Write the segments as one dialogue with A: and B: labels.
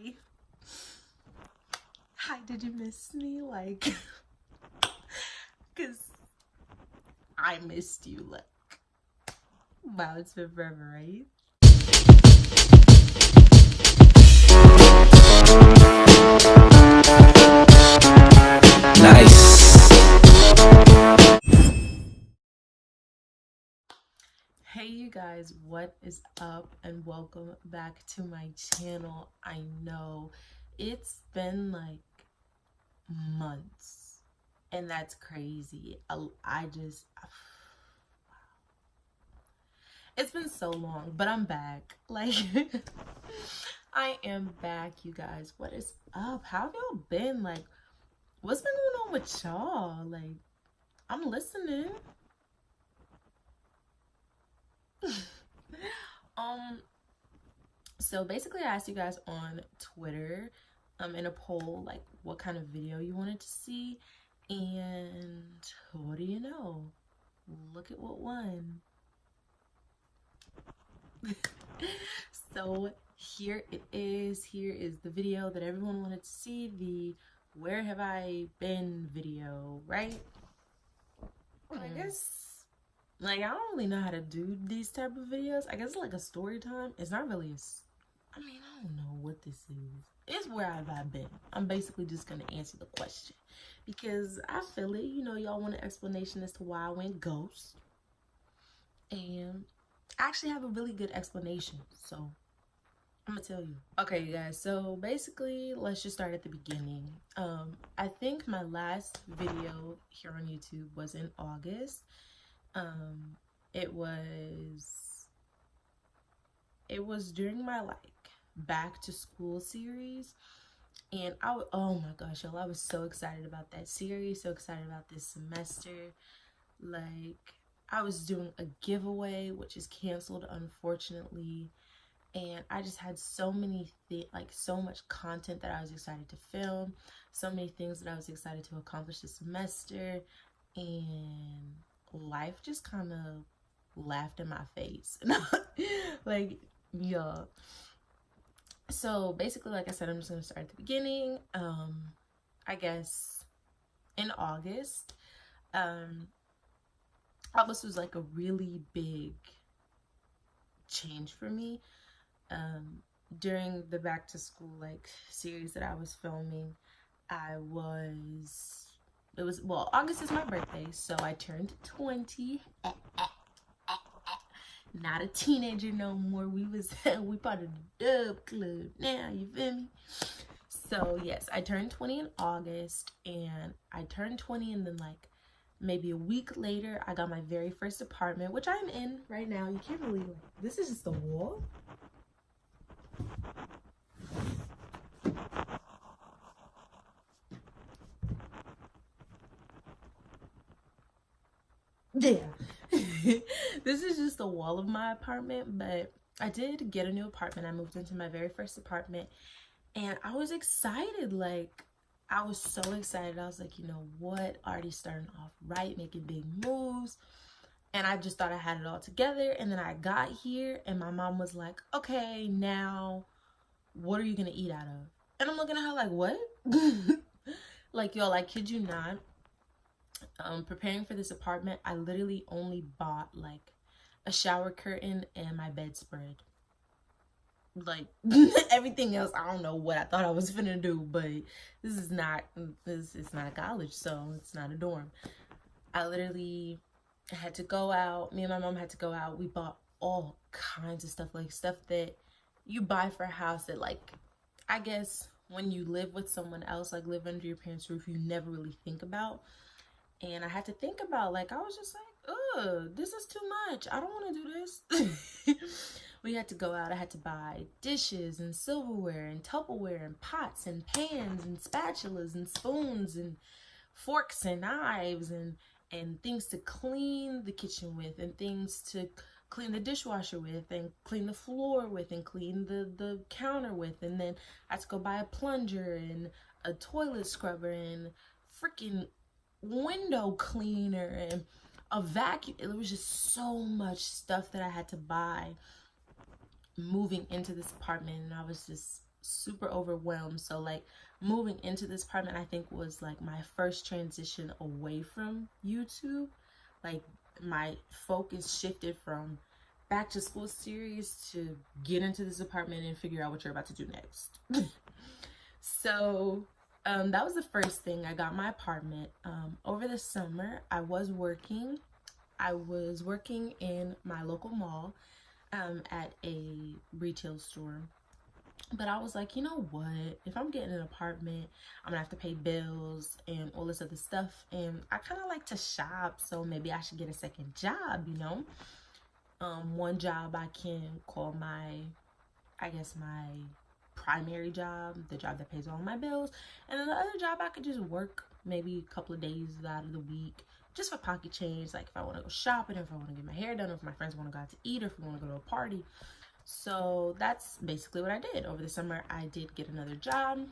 A: Hi. Hi, did you miss me? Like, because I missed you. Like, wow, it's been forever, right?
B: Nice.
A: Hey you guys, what is up and welcome back to my channel. I know it's been like months and that's crazy. I just it's been so long, but I'm back. Like I am back, you guys. What is up? How have y'all been? Like, what's been going on with y'all? Like, I'm listening. So basically I asked you guys on Twitter in a poll like what kind of video you wanted to see, and what do you know? Look at what won. So here it is. Here is the video that everyone wanted to see, the where have I been video, right? I guess, like, I don't really know how to do these type of videos. I guess it's like a story time. It's not really I don't know what this is. It's where have I been. I'm basically just gonna answer the question because I feel it. You know, y'all want an explanation as to why I went ghost, and I actually have a really good explanation. So I'm gonna tell you. Okay, you guys, so basically let's just start at the beginning. I think my last video here on YouTube was in August. It was during my like back to school series, and oh my gosh, y'all, I was so excited about that series, so excited about this semester. Like, I was doing a giveaway which is canceled unfortunately, and I just had so many so much content that I was excited to film, so many things that I was excited to accomplish this semester, and life just kind of laughed in my face. Like, yeah. So basically, like I said, I'm just gonna start at the beginning. I guess in August, August was like a really big change for me. During the back to school like series that I was filming, August is my birthday, so I turned 20. Not a teenager no more. We part of the dub club now, you feel me? So yes, I turned 20 in August, and I turned 20 and then like maybe a week later I got my very first apartment, which I'm in right now. You can't really, like, this is just the wall. Yeah. This is just the wall of my apartment, but I did get a new apartment. I moved into my very first apartment, and I was excited. Like, I was so excited. I was like, you know what? Already starting off right, making big moves. And I just thought I had it all together. And then I got here and my mom was like, okay, now what are you gonna eat out of? And I'm looking at her like, what? Like, y'all, I kid you not. Preparing for this apartment, I literally only bought like a shower curtain and my bedspread. Like, everything else, I don't know what I thought I was finna do, but it's not college, so it's not a dorm. I literally had to go out. Me and my mom had to go out. We bought all kinds of stuff, like stuff that you buy for a house that, like, I guess when you live with someone else, like live under your parents' roof, you never really think about. And I had to think about, like, I was just like, ugh, this is too much. I don't want to do this. We had to go out. I had to buy dishes and silverware and Tupperware and pots and pans and spatulas and spoons and forks and knives and things to clean the kitchen with, and things to clean the dishwasher with, and clean the floor with, and clean the counter with. And then I had to go buy a plunger and a toilet scrubber and freaking window cleaner and a vacuum. It was just so much stuff that I had to buy moving into this apartment, and I was just super overwhelmed. So like moving into this apartment, I think was like my first transition away from YouTube. Like my focus shifted from back to school series to get into this apartment and figure out what you're about to do next. So that was the first thing. I got my apartment. Over the summer, I was working in my local mall at a retail store. But I was like, you know what? If I'm getting an apartment, I'm gonna have to pay bills and all this other stuff. And I kind of like to shop, so maybe I should get a second job, you know? One job I can call my primary job, the job that pays all my bills. And then the other job I could just work maybe a couple of days out of the week just for pocket change. Like if I want to go shopping, if I want to get my hair done, if my friends want to go out to eat, or if we want to go to a party. So that's basically what I did. Over the summer, I did get another job,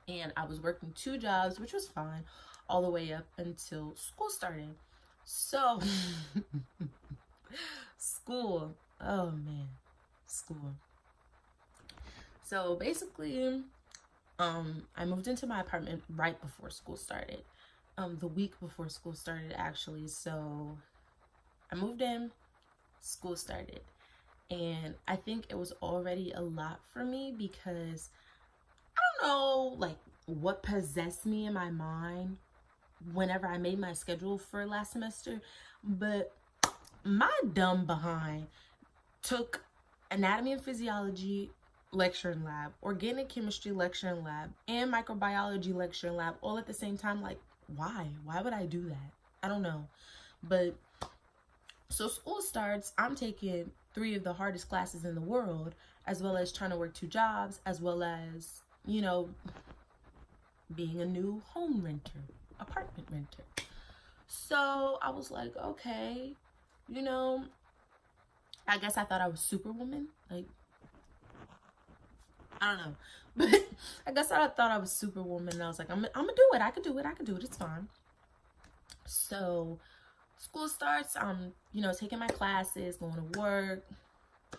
A: and I was working 2 jobs, which was fine, all the way up until school started. So, school, oh man, school. So basically, I moved into my apartment right before school started, the week before school started actually. So I moved in, school started. And I think it was already a lot for me because I don't know like what possessed me in my mind whenever I made my schedule for last semester, but my dumb behind took anatomy and physiology lecture and lab, organic chemistry lecture and lab, and microbiology lecture and lab all at the same time. Like, why would I do that? I don't know. But so school starts, I'm taking 3 of the hardest classes in the world, as well as trying to work 2 jobs, as well as, you know, being a new home renter, apartment renter. So I was like, okay, you know, I guess I thought I was Superwoman. Like, I don't know. But I guess I thought I was Superwoman, and I was like, I'm gonna do it. I can do it. It's fine. So school starts, I'm, you know, taking my classes, going to work,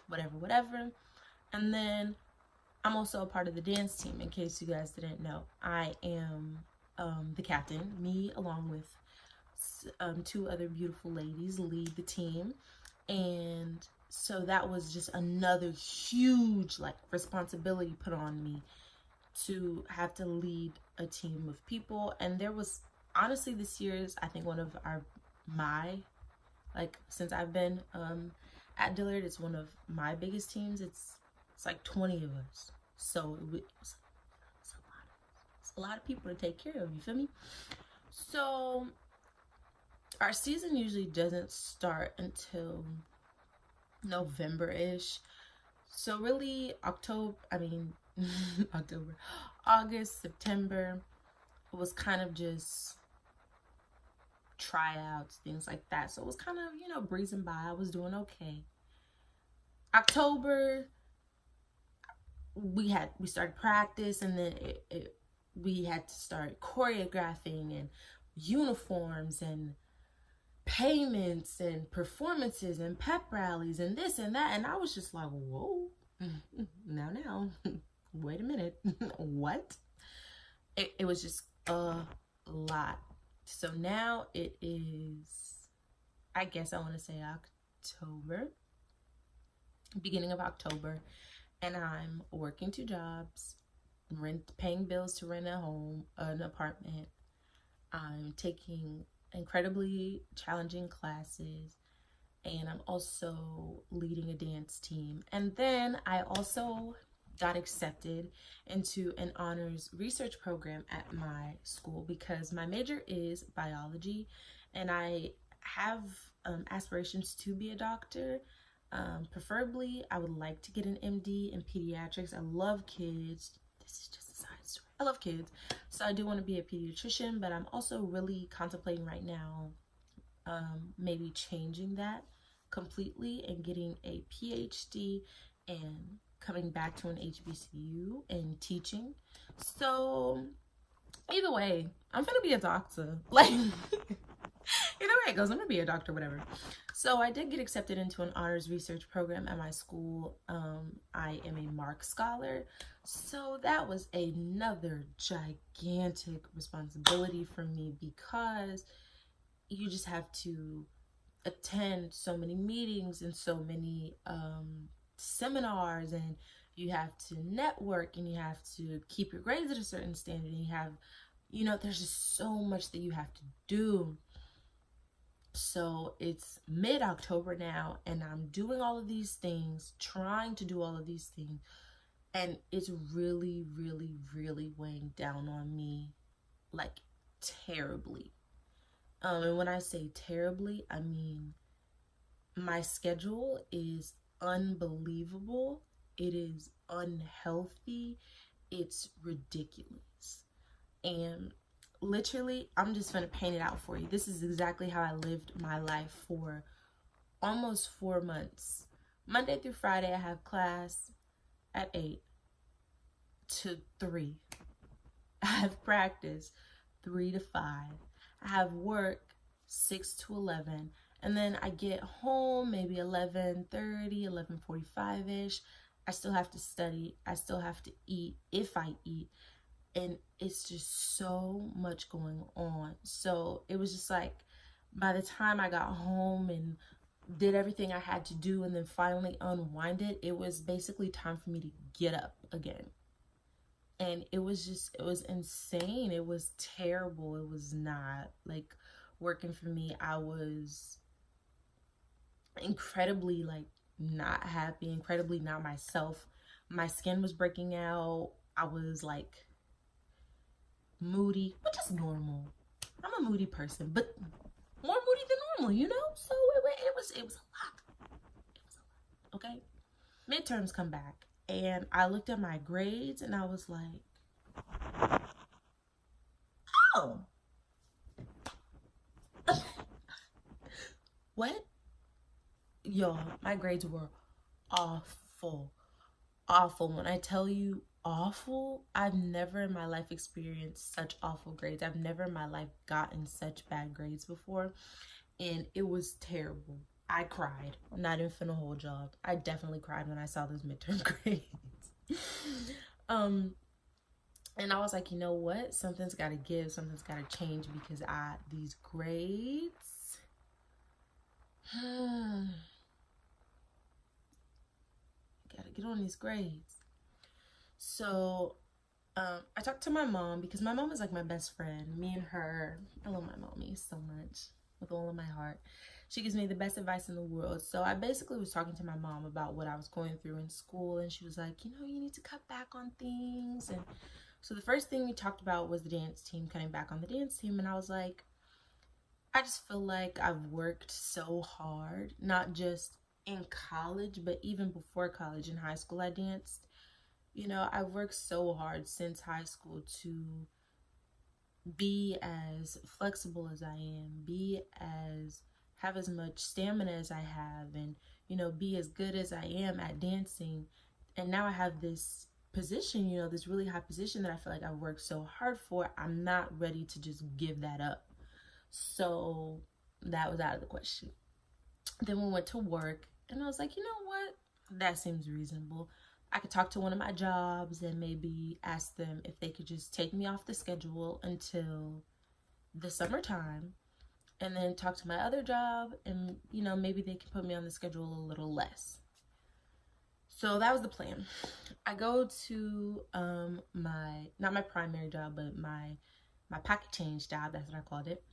A: whatever. And then I'm also a part of the dance team, in case you guys didn't know. I am the captain. Me, along with 2 other beautiful ladies, lead the team. And so that was just another huge, like, responsibility put on me to have to lead a team of people. And there was, honestly, this year is, I think, one of since I've been at Dillard, it's one of my biggest teams. It's like 20 of us. So it's a lot of people to take care of, you feel me? So our season usually doesn't start until November-ish. So really August, September, it was kind of just tryouts, things like that. So it was kind of, you know, breezing by. I was doing okay. October, we started practice, and then we had to start choreographing and uniforms and payments and performances and pep rallies and this and that. And I was just like, whoa, now, wait a minute, what? It was just a lot. So now it is, I guess I want to say October, beginning of October, and I'm working 2 jobs, paying bills to rent an apartment. I'm taking incredibly challenging classes, and I'm also leading a dance team. And then I also got accepted into an honors research program at my school because my major is biology, and I have aspirations to be a doctor. Preferably, I would like to get an MD in pediatrics. I love kids. This is just a side story. I love kids. So I do want to be a pediatrician, but I'm also really contemplating right now maybe changing that completely and getting a PhD and coming back to an HBCU and teaching. So either way, I'm gonna be a doctor. Like, either way, way it goes. I'm gonna be a doctor, whatever. So I did get accepted into an honors research program at my school. I am a Mark Scholar. So that was another gigantic responsibility for me, because you just have to attend so many meetings and so many seminars, and you have to network, and you have to keep your grades at a certain standard, and you have, you know, there's just so much that you have to do. So it's mid-October now, and I'm doing all of these things, trying to do all of these things, and it's really, really, really weighing down on me, like, terribly. And when I say terribly, I mean my schedule is unbelievable. It is unhealthy. It's ridiculous. And literally, I'm just gonna paint it out for you. This is exactly how I lived my life for almost 4 months. Monday through Friday, I have class at 8 to 3. I have practice 3 to 5. I have work 6 to 11. And then I get home maybe 11:30, 11:45-ish. I still have to study. I still have to eat, if I eat. And it's just so much going on. So it was just like, by the time I got home and did everything I had to do and then finally unwinded, it was basically time for me to get up again. And it was insane. It was terrible. It was not like working for me. I was incredibly like not happy, incredibly not myself. My skin was breaking out. I was like moody, which is normal. I'm a moody person, but more moody than normal, you know? So it was a lot. It was a lot, okay? Midterms come back, and I looked at my grades, and I was like, oh. What? Y'all, my grades were awful. Awful. When I tell you awful, I've never in my life experienced such awful grades. I've never in my life gotten such bad grades before, and it was terrible. I cried. I'm not even finna hold job. I definitely cried when I saw those midterm grades. And I was like, you know what? Something's got to give. Something's got to change, because these grades. Gotta get on these grades. So I talked to my mom, because my mom is like my best friend. Me and her, I love my mommy so much with all of my heart. She gives me the best advice in the world. So I basically was talking to my mom about what I was going through in school, and she was like, you know, you need to cut back on things. And so the first thing we talked about was the dance team, cutting back on the dance team. And I was like, I just feel like I've worked so hard, not just in college, but even before college. In high school, I danced. You know, I've worked so hard since high school to be as flexible as I am, have as much stamina as I have, and, you know, be as good as I am at dancing. And now I have this position, you know, this really high position that I feel like I've worked so hard for. I'm not ready to just give that up. So that was out of the question. Then we went to work, and I was like, you know what? That seems reasonable. I could talk to one of my jobs and maybe ask them if they could just take me off the schedule until the summertime, and then talk to my other job, and, you know, maybe they can put me on the schedule a little less. So that was the plan. I go to not my primary job, but my pocket change job. That's what I called it.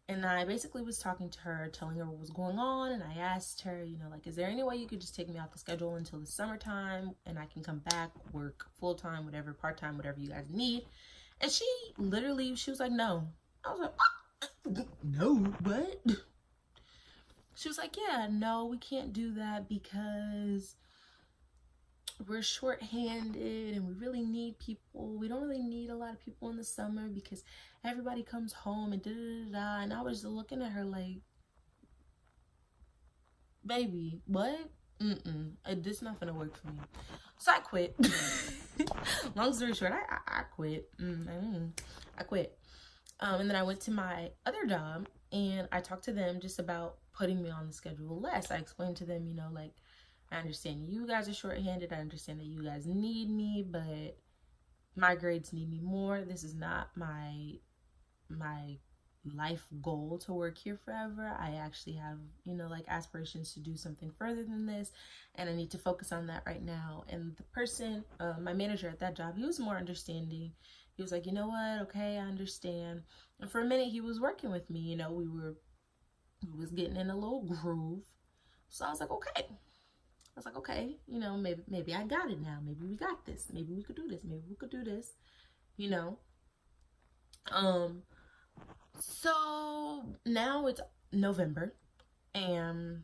A: And I basically was talking to her, telling her what was going on. And I asked her, you know, like, is there any way you could just take me off the schedule until the summertime, and I can come back, work full-time, whatever, part-time, whatever you guys need? And she was like, no. I was like, no, what? She was like, yeah, no, we can't do that because we're short-handed and we really need people. We don't really need a lot of people in the summer because everybody comes home and da-da-da-da. And I was just looking at her like, baby, what? This not gonna work for me. So I quit. Long story short, I quit. I quit. And then I went to my other job, And I talked to them just about putting me on the schedule less. I explained to them, you know, like, I understand you guys are shorthanded. I understand that you guys need me, but my grades need me more. This is not my life goal to work here forever. I actually have, you know, like aspirations to do something further than this, and I need to focus on that right now. And the person, my manager at that job, he was more understanding. He was like, you know what, okay, I understand. And for a minute he was working with me, you know, we was getting in a little groove. So I was like, okay, you know, maybe I got it now. Maybe we got this. Maybe we could do this. Maybe we could do this, you know. So now it's November, and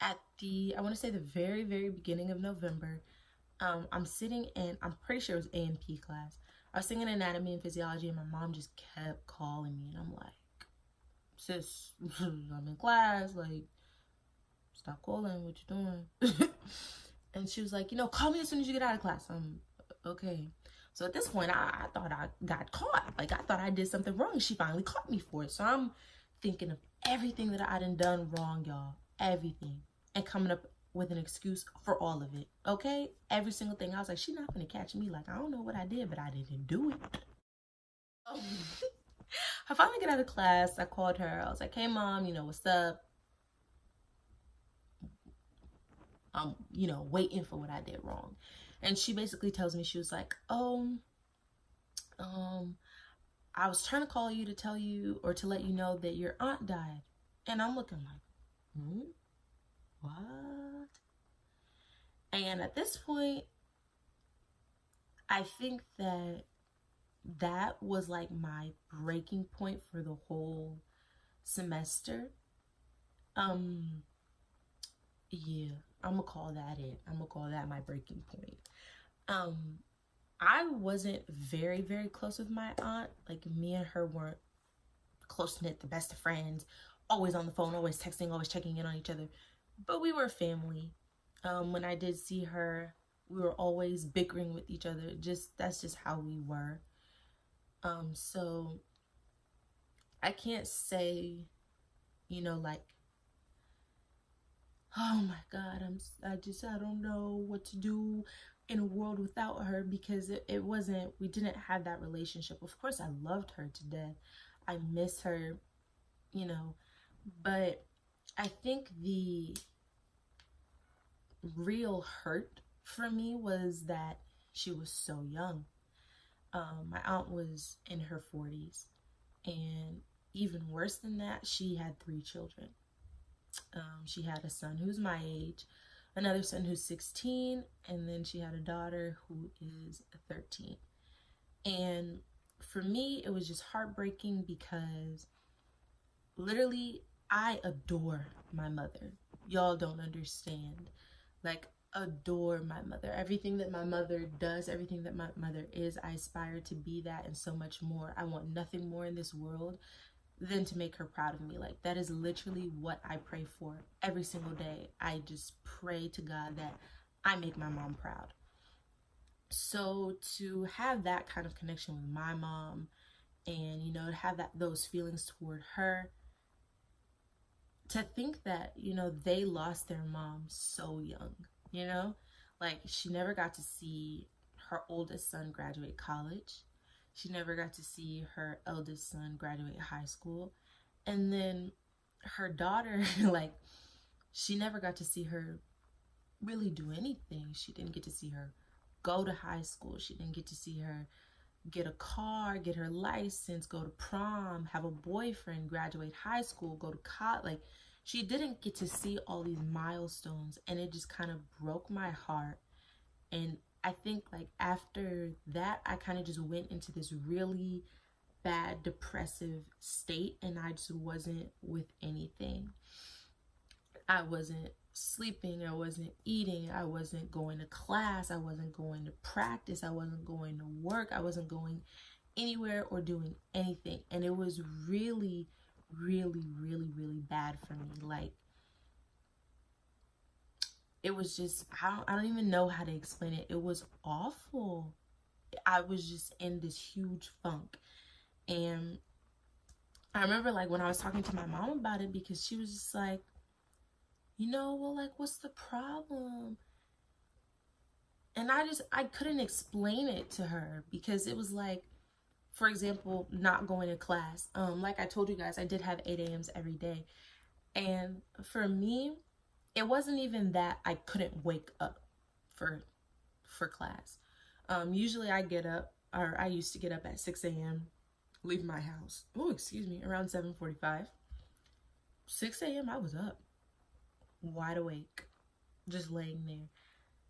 A: at I want to say the very, very beginning of November, I'm sitting in, I'm pretty sure it was A&P class. I was singing anatomy and physiology, and my mom just kept calling me, and I'm like, sis, I'm in class, like, stop calling, what you doing? And she was like, you know, call me as soon as you get out of class. Okay. So at this point, I thought I got caught. Like, I thought I did something wrong. She finally caught me for it. So I'm thinking of everything that I done wrong, y'all. Everything. And coming up with an excuse for all of it. Okay? Every single thing. I was like, she's not gonna catch me. Like, I don't know what I did, but I didn't do it. I finally get out of class. I called her. I was like, hey, Mom, you know, what's up? I'm, you know, waiting for what I did wrong. And she basically tells me, she was like, I was trying to call you to tell you, or to let you know that your aunt died. And I'm looking like, what? And at this point, I think that was like my breaking point for the whole semester. Yeah, I'm gonna call that it. I'm gonna call that my breaking point. I wasn't very, very close with my aunt. Like, me and her weren't close-knit, the best of friends, always on the phone, always texting, always checking in on each other. But we were family. When I did see her, we were always bickering with each other. That's just how we were. So I can't say, you know, like, oh my God, I don't know what to do in a world without her, because it wasn't, we didn't have that relationship. Of course, I loved her to death. I miss her, you know, but I think the real hurt for me was that she was so young. My aunt was in her 40s, and even worse than that, she had 3 children. She had a son who's my age, another son who's 16, and then she had a daughter who is 13. And for me, it was just heartbreaking, because literally I adore my mother. Y'all don't understand. Like, adore my mother. Everything that my mother does, everything that my mother is, I aspire to be that and so much more. I want nothing more in this world than to make her proud of me. Like, that is literally what I pray for every single day. I just pray to God that I make my mom proud. So to have that kind of connection with my mom, and, you know, to have those feelings toward her, to think that, you know, they lost their mom so young, you know, like, she never got to see her oldest son graduate college. She never got to see her eldest son graduate high school. And then her daughter, like, she never got to see her really do anything. She didn't get to see her go to high school. She didn't get to see her get a car, get her license, go to prom, have a boyfriend, graduate high school, go to college. Like, she didn't get to see all these milestones, and it just kind of broke my heart. And I think, like, after that, I kind of just went into this really bad depressive state, and I just wasn't with anything. I wasn't sleeping, I wasn't eating, I wasn't going to class, I wasn't going to practice, I wasn't going to work, I wasn't going anywhere or doing anything. And it was really, really, really, really bad for me. Like, it was just, I don't even know how to explain it. It was awful. I was just in this huge funk. And I remember like when I was talking to my mom about it, because she was just like, well, like, what's the problem? And I couldn't explain it to her, because it was like, for example, not going to class. Like I told you guys, I did have 8 a.m.s every day. And for me, it wasn't even that I couldn't wake up for class. Usually I get up, or I used to get up at 6 a.m., leave my house. Oh, excuse me, around 7:45. 6 a.m. I was up, wide awake, just laying there.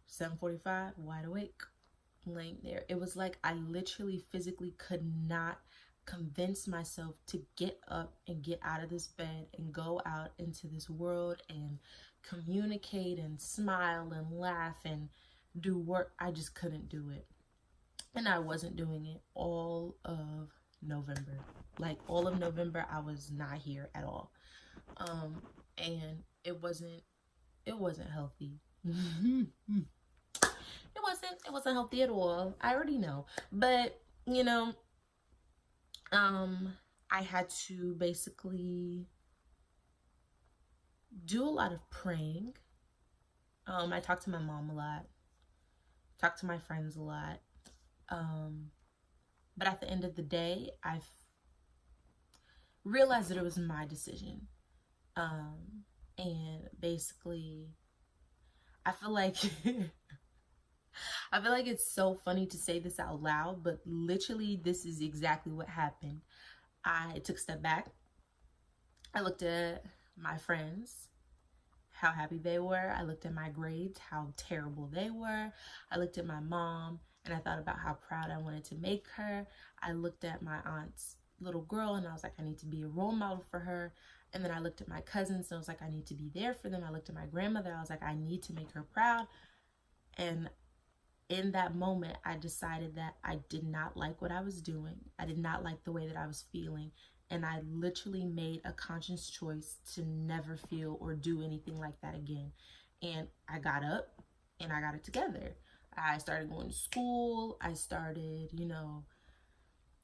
A: 7:45, wide awake, laying there. It was like I literally physically could not convince myself to get up and get out of this bed and go out into this world and communicate and smile and laugh and do work. I just couldn't do it. And I wasn't doing it all of November. Like all of November, I was not here at all. And it wasn't healthy. It wasn't healthy at all. I already know. But, I had to basically do a lot of praying. I talked to my mom a lot, talked to my friends a lot. But at the end of the day, I've realized that it was my decision. And basically, I feel like it's so funny to say this out loud, but literally this is exactly what happened. I took a step back. I looked at my friends, how happy they were. I looked at my grades, how terrible they were. I looked at my mom, and I thought about how proud I wanted to make her. I looked at my aunt's little girl, and I was like, I need to be a role model for her. And then I looked at my cousins, and I was like, I need to be there for them. I looked at my grandmother. I was like, I need to make her proud. And in that moment, I decided that I did not like what I was doing. I did not like the way that I was feeling. And I literally made a conscious choice to never feel or do anything like that again. And I got up and I got it together. I started going to school. I started,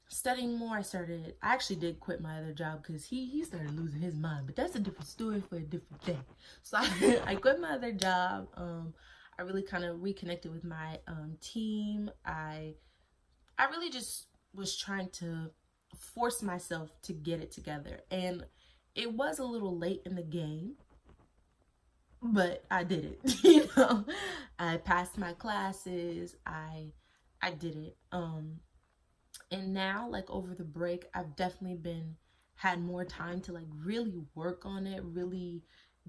A: studying more. I actually did quit my other job because he started losing his mind. But that's a different story for a different day. So I quit my other job. I really kind of reconnected with my team. I really just was trying to force myself to get it together. And it was a little late in the game, but I did it. I passed my classes. I did it. And now, like over the break, I've definitely had more time to like really work on it, really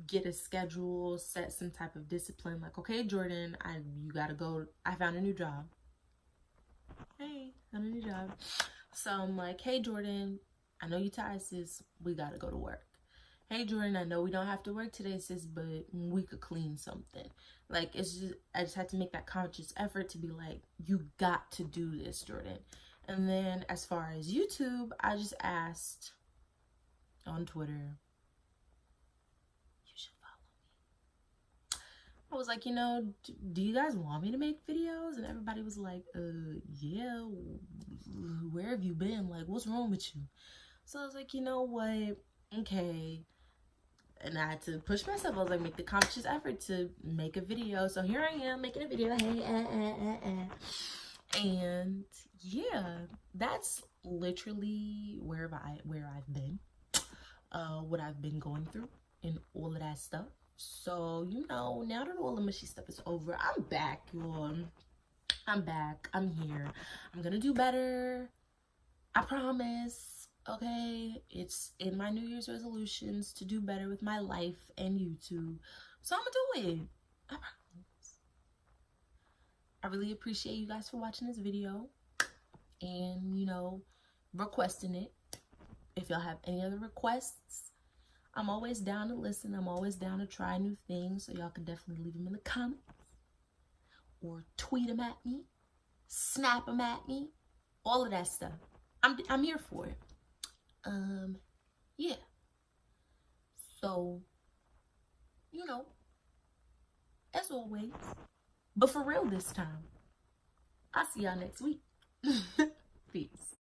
A: get a schedule, set some type of discipline. Like, okay, Jordan, you gotta go. I found a new job. Hey, found a new job. So I'm like, hey, Jordan, I know you tired, sis. We gotta go to work. Hey, Jordan, I know we don't have to work today, sis, but we could clean something. Like, I just had to make that conscious effort to be like, you got to do this, Jordan. And then as far as YouTube, I just asked on Twitter, I was like, do you guys want me to make videos? And everybody was like, yeah, where have you been? Like, what's wrong with you? So I was like, you know what? Okay. And I had to push myself. I was like, make the conscious effort to make a video. So here I am making a video. Hey, And yeah, that's literally where I've been, what I've been going through and all of that stuff. So, now that all the mushy stuff is over, I'm back, y'all. I'm back. I'm here. I'm gonna do better. I promise. Okay? It's in my New Year's resolutions to do better with my life and YouTube. So I'm gonna do it. I promise. I really appreciate you guys for watching this video and, requesting it. If y'all have any other requests, I'm always down to listen. I'm always down to try new things. So y'all can definitely leave them in the comments or tweet them at me, snap them at me, all of that stuff. I'm here for it. Yeah. So, as always, but for real this time, I'll see y'all next week. Peace.